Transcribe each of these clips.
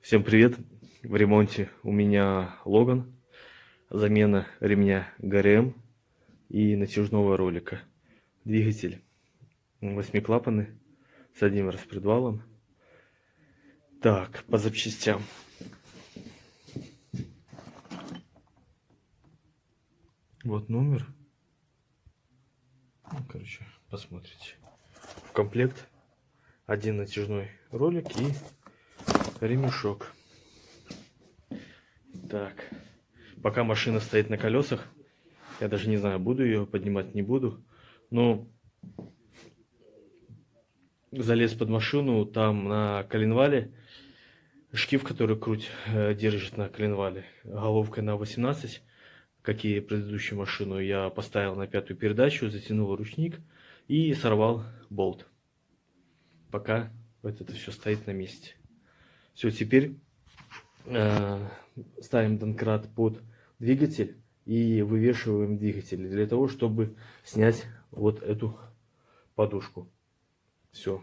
Всем привет! В ремонте у меня Логан, замена ремня ГРМ и натяжного ролика. Двигатель 8-клапанный с одним распредвалом. Так, по запчастям. Вот номер. Короче, посмотрите. В комплект один натяжной ролик и ремешок. Так, пока машина стоит на колесах, я даже не знаю, буду ее поднимать, не буду, но залез под машину, там на коленвале шкив, который круть держит на коленвале, головкой на 18, как и предыдущую машину, я поставил на 5-ю передачу, затянул ручник и сорвал болт. Пока вот это все стоит на месте. Все, теперь ставим домкрат под двигатель и вывешиваем двигатель для того, чтобы снять вот эту подушку. Все.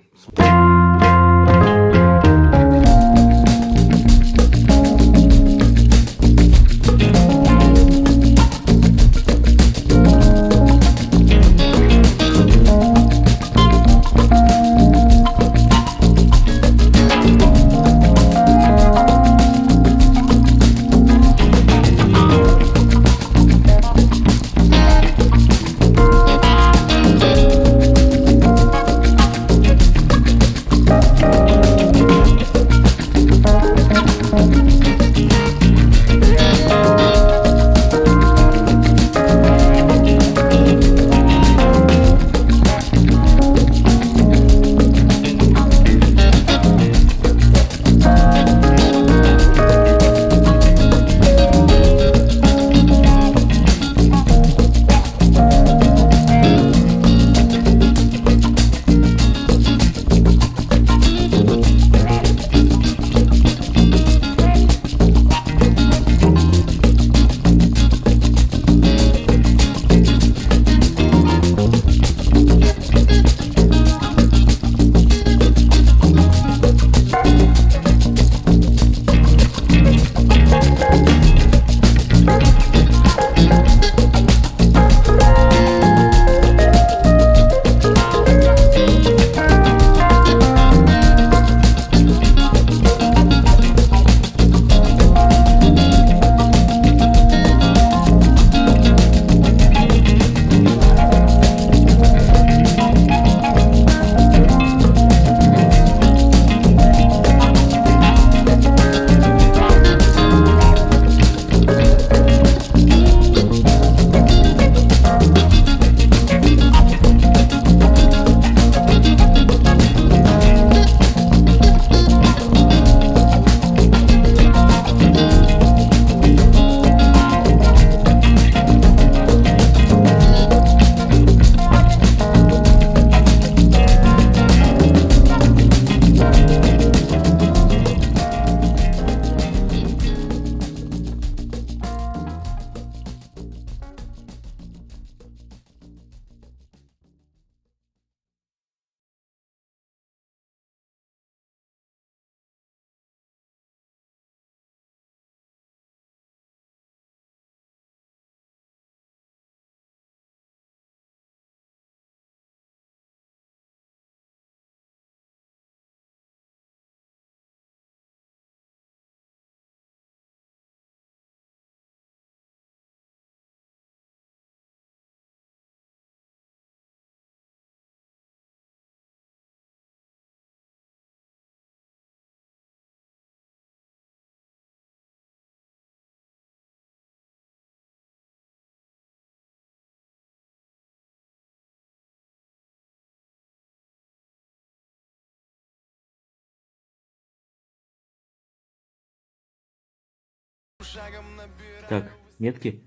Так, метки.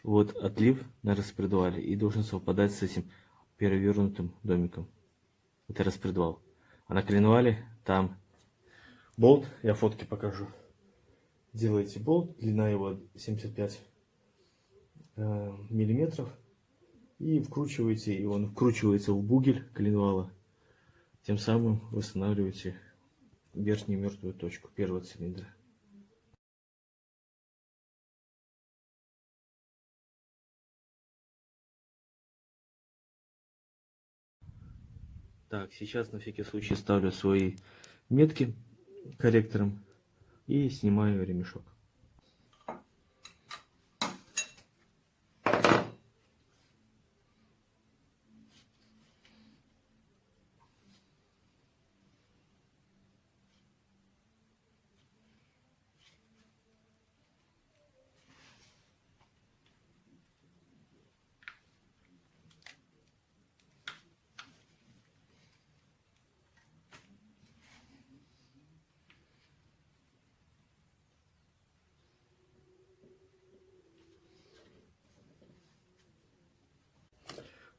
Вот отлив на распредвале и должен совпадать с этим перевернутым домиком. Это распредвал. А на коленвале там болт, я фотки покажу. Делаете болт, длина его 75 миллиметров. И вкручиваете, и он вкручивается в бугель коленвала. Тем самым восстанавливаете верхнюю мертвую точку первого цилиндра. Так, сейчас на всякий случай ставлю свои метки корректором и снимаю ремешок.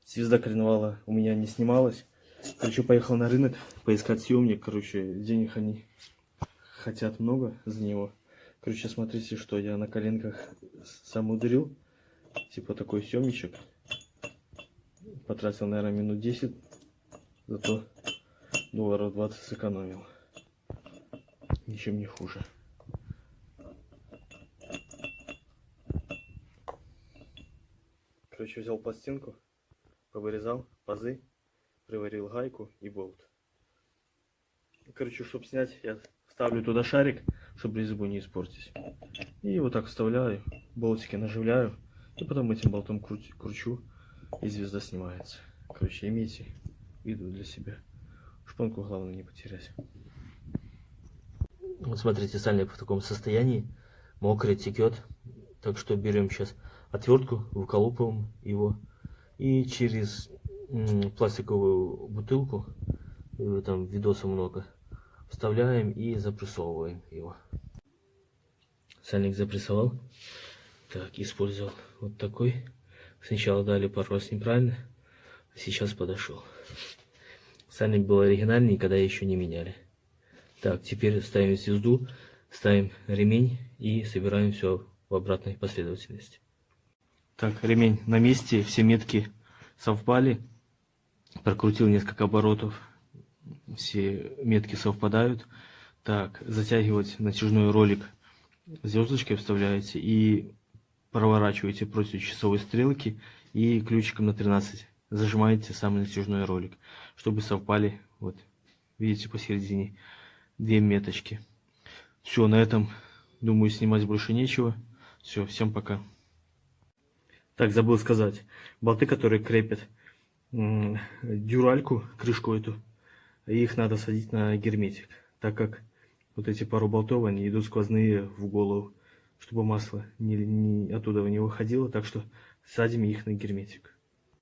Звезда коленвала у меня не снималась. Короче, поехал на рынок поискать съемник. Короче, денег они хотят много за него. Короче, смотрите, что я на коленках сам ударил. Типа такой съемничек. Потратил, наверное, минут 10. Зато долларов 20 сэкономил. Ничем не хуже. Короче, взял пластинку, повырезал пазы, приварил гайку и болт. Короче, чтобы снять, я ставлю туда шарик, чтобы резьбу не испортить. И вот так вставляю, болтики наживляю, и потом этим болтом кручу, и звезда снимается. Короче, имейте в виду для себя. Шпонку главное не потерять. Вот смотрите, сальник в таком состоянии, мокрый, текет. Так что берем сейчас отвертку, выколупываем его и через пластиковую бутылку, там видоса много, вставляем и запрессовываем его. Сальник запрессовал. Так, использовал вот такой. Сначала дали пару раз неправильно, а сейчас подошел. Сальник был оригинальный, когда еще не меняли. Так, теперь ставим звезду, ставим ремень и собираем все в обратной последовательности. Так, ремень на месте, все метки совпали. Прокрутил несколько оборотов, все метки совпадают. Так, затягивать натяжной ролик звездочкой вставляете и проворачиваете против часовой стрелки и ключиком на 13 зажимаете самый натяжной ролик, чтобы совпали, вот, видите, посередине две меточки. Все, на этом, думаю, снимать больше нечего. Все, всем пока. Так, забыл сказать, болты, которые крепят дюральку, крышку эту, их надо садить на герметик, так как вот эти пару болтов, они идут сквозные в голову, чтобы масло оттуда не выходило, так что садим их на герметик.